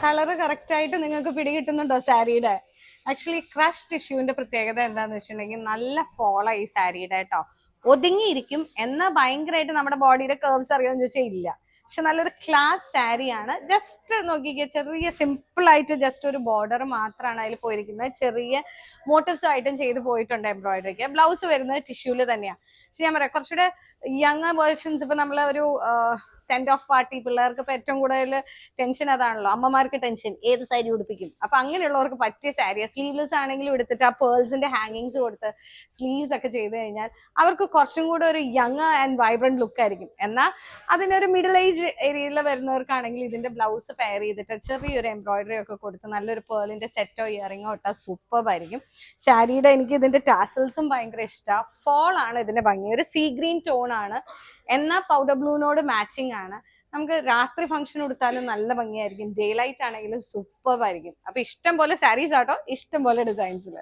Colour correct ആയിട്ട് നിങ്ങൾക്ക് പിടികിട്ടുന്നുണ്ടോ സാരിയുടെ? ആക്ച്വലി ക്രഷ് ടിഷ്യൂവിന്റെ പ്രത്യേകത എന്താന്ന് വെച്ചിട്ടുണ്ടെങ്കിൽ നല്ല ഫോളോ ഈ സാരിയുടെ കേട്ടോ. ഒതുങ്ങിയിരിക്കും എന്നാൽ ഭയങ്കരമായിട്ട് നമ്മുടെ ബോഡിയുടെ കേർവ്സ് അറിയാമെന്ന് ചോദിച്ചാൽ ഇല്ല. പക്ഷെ നല്ലൊരു ക്ലാസ് സാരിയാണ്. ജസ്റ്റ് നോക്കിക്കുക, ചെറിയ സിമ്പിൾ ആയിട്ട് ജസ്റ്റ് ഒരു ബോർഡർ മാത്രമാണ് അതിൽ പോയിരിക്കുന്നത്. ചെറിയ മോട്ടീവ്സ് ആയിട്ടും ചെയ്ത് പോയിട്ടുണ്ട് എംബ്രോയിഡറിക്ക്. ബ്ലൗസ് വരുന്നത് ടിഷ്യൂല് തന്നെയാണ്. പക്ഷെ ഞാൻ പറയാം കുറച്ചുകൂടെ യങ് വേർഷൻസ്, ഇപ്പൊ നമ്മളെ ഒരു സെൻഡ് ഓഫ് പാർട്ടി പിള്ളേർക്ക് ഇപ്പൊ ഏറ്റവും കൂടുതൽ ടെൻഷൻ അതാണല്ലോ, അമ്മമാർക്ക് ടെൻഷൻ ഏത് സാരി ഉടുപ്പിക്കും. അപ്പൊ അങ്ങനെയുള്ളവർക്ക് പറ്റിയ സാരി. സ്ലീവ്ലെസ് ആണെങ്കിലും എടുത്തിട്ട് ആ പേൾസിന്റെ ഹാങ്ങിങ്സ് കൊടുത്ത് സ്ലീവ്സ് ഒക്കെ ചെയ്ത് കഴിഞ്ഞാൽ അവർക്ക് കുറച്ചും കൂടെ ഒരു യങ് ആൻഡ് വൈബ്രന്റ് ലുക്ക് ആയിരിക്കും. എന്നാൽ അതിനൊരു മിഡിൽ ഏജ് ഏരിയയിൽ വരുന്നവർക്കാണെങ്കിൽ ഇതിന്റെ ബ്ലൗസ് പെയർ ചെയ്തിട്ട് ചെറിയൊരു എംബ്രോയിഡറി ഒക്കെ കൊടുത്ത് നല്ലൊരു പേളിന്റെ സെറ്റോ ഇയറിങ്ങോ ഇട്ടാൽ സൂപ്പറായിരിക്കും. സാരിയുടെ എനിക്ക് ഇതിന്റെ ടാസൽസും ഭയങ്കര ഇഷ്ടമാണ്. ഫോൾ ആണ് ഇതിന്റെ ഭംഗി. ഒരു സീ ഗ്രീൻ ടോൺ ആണ്, എന്നാൽ പൗഡർ ബ്ലൂനോട് മാച്ചിങ് ആണ്. നമുക്ക് രാത്രി ഫംഗ്ഷൻ കൊടുത്താലും നല്ല ഭംഗിയായിരിക്കും. ഡേ ലൈറ്റ് ആണെങ്കിലും സൂപ്പറായിരിക്കും. അപ്പൊ ഇഷ്ടം പോലെ സാരീസ് ആട്ടോ, ഇഷ്ടം പോലെ ഡിസൈൻസിൽ.